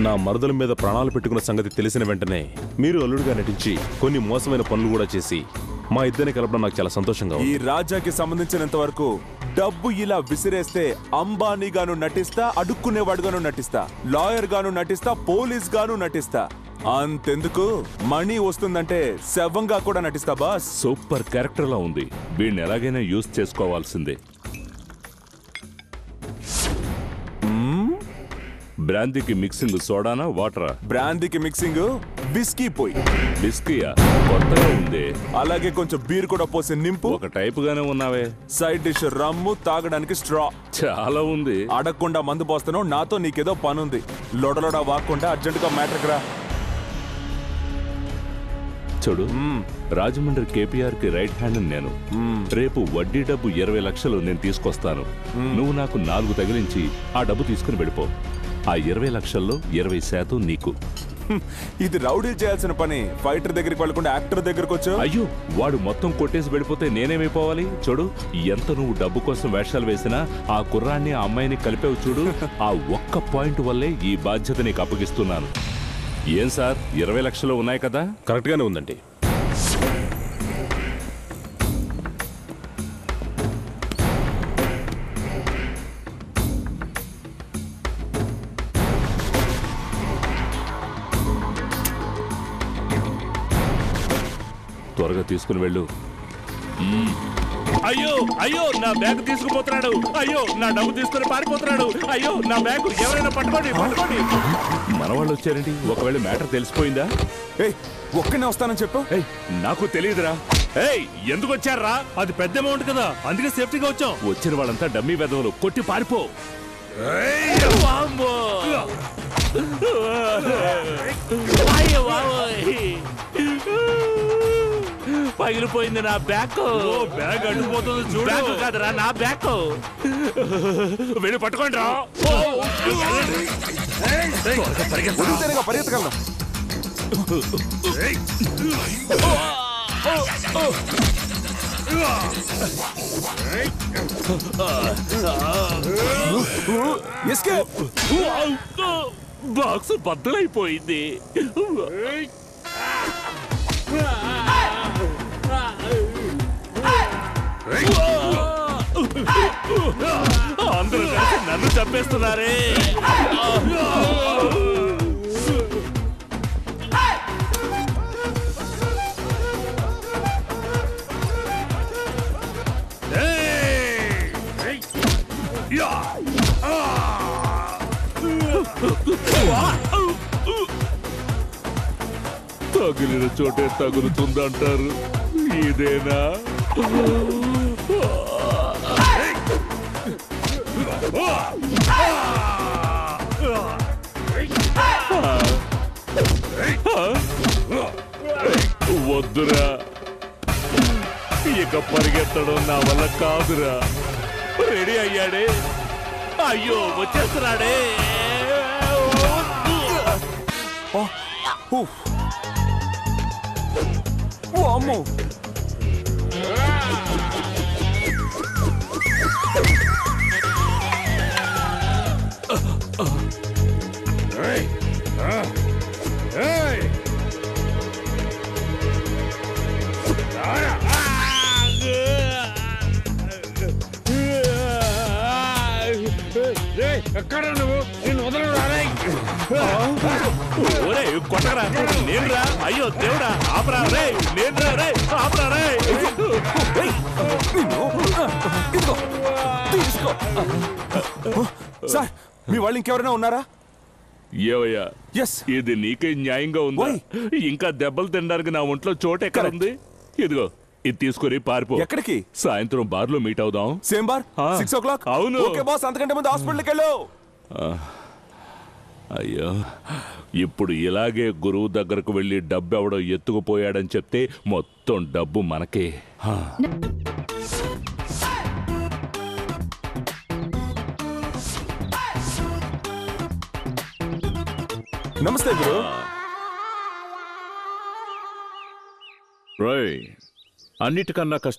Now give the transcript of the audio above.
నా మరదల మీద ప్రాణాలు పెట్టుకున్న సంగతి తెలిసిన వెంటనే మీరు అల్లుడుగా నటించి కొన్ని మోసమైన పనులు కూడా చేసి మా ఇద్దరిని కలపడం నాకు చాలా సంతోషంగా ఉంది. ఈ రాజాకి సంబంధించినంత వరకు డబ్బు ఇలా విసిరేస్తే అంబానీ గాను నటిస్తా, అడుక్కునేవాడుగాను నటిస్తా, లాయర్ గాను నటిస్తా, పోలీస్ గాను నటిస్తా. అంతెందుకు మనీ వస్తుందంటే శవంగా కూడా నటిస్తా బాస్. సూపర్ క్యారెక్టర్ లా ఉంది. వీడిని ఎలాగైనా యూజ్ చేసుకోవాల్సిందే. బ్రాందీకి మిక్సింగ్ సోడానా వాటరా? బ్రాందీకి మిక్సింగ్ బిస్కీ పోయి. బిస్కీయా? కొత్తగా ఉంది. అలాగే కొంచెం బీర్ కూడా పోసి నింపు. ఒక టైప్ గానే ఉన్నావే. సైడ్ డిష్ రమ్ము, తాగడానికి స్ట్రా. చాలా ఉంది. అడగకుండా మందు పోస్తాను. నాతో నీకేదో పనుంది. లొడలోడ వాక్కుండా అర్జెంటుగా మ్యాటర్కి రా. చూడు, రాజమండ్రి కేపీఆర్ కి రైట్ హ్యాండ్ నేను. రేపు వడ్డీ డబ్బు 20 లక్షలు నేను తీసుకొస్తాను. నువ్వు నాకు 4 తగిలించి ఆ డబ్బు తీసుకుని వెళ్ళిపో. ఆ 20 లక్షల్లో 20% నీకు. ఇది రౌడీలు చేయాల్సిన పని. ఫైటర్ దగ్గరికి వెళ్ళకుండా యాక్టర్ దగ్గరకు వచ్చావు. అయ్యో, వాడు మొత్తం కొట్టేసి వెళ్ళిపోతే నేనేమైపోవాలి? చూడు, ఎంత నువ్వు డబ్బు కోసం వేషాలు వేసినా ఆ కుర్రాన్ని ఆ అమ్మాయిని కలిపేవు చూడు. ఆ ఒక్క పాయింట్ వల్లే ఈ బాధ్యత నీకు అప్పగిస్తున్నాను. ఏం సార్, 20 లక్షలు ఉన్నాయి కదా? కరెక్ట్ గానే ఉందండి. త్వరగా తీసుకుని వెళ్ళు. అయ్యో అయ్యో, నా బ్యాగ్ తీసుకుపోతున్నాడు. అయ్యో, నా డబ్బు తీసుకుని పారిపోతున్నాడు. అయ్యో, నా బ్యాగ్ ఎవరైనా పట్టుకోండి, పట్టుకోండి. మన వాళ్ళు వచ్చారండి. ఒకవేళ మ్యాటర్ తెలిసిపోయిందా? ఒక్కనే వస్తానని చెప్పు. నాకు తెలియదురా. ఎందుకు వచ్చారా? అది పెద్ద అమౌంట్ కదా, అందుకే సేఫ్టీగా వచ్చాం. వచ్చిన వాళ్ళంతా డమ్మీ వెధవలు. కొట్టి పారిపో. పగిలిపోయింది నా బ్యాగ్. బ్యాగ్ అడ్డుపోతుంది చూడు. బ్యాగ్ కాదురా, నా బ్యాగ్. వెళ్ళి పట్టుకోండి రా. పరిగెత్తగలను. బాక్స్ బద్దలైపోయింది. అందరూ కలిసి నన్ను చంపేస్తున్నారే. తగిలిన చోటే తగులుతుందంటారు. ఇదేనా? వద్దురా, ఇక పరిగెత్తడం నా వల్ల కాదురా. రెడీ అయ్యాడే. అయ్యో, వచ్చేస్తున్నాడే. అమ్మో, ఎక్కడ నువ్వు? నేను వదలరా. కొట్టరా, నేనురా. అయ్యో దేవుడా, ఆపరా రే. నేనురా రే, ఆపరా రే. సార్, మీ వాళ్ళు ఇంకెవరైనా ఉన్నారా? ఏవయ్యా, ఇది నీకే న్యాయంగా ఉందా? ఇంకా దెబ్బలు తినడానికి నా ఒంట్లో చోటు ఎక్కడ ఉంది? ఇదిగో, ఇది తీసుకుని పారిపో. ఎక్కడికి? సాయంత్రం బార్లో మీట్ అవుదాం. Same bar, 6 o'clock. అవును. ఓకే బాస్, అంతకంటే ముందు హాస్పిటల్కి వెళ్ళు. అయ్యో, ఇప్పుడు ఇలాగే గురువు దగ్గరకు వెళ్ళి డబ్బు ఎవడో ఎత్తుకుపోయాడని చెప్తే మొత్తం డబ్బు మనకే. నమస్తే గురు. అన్నిటికన్నా కష్టం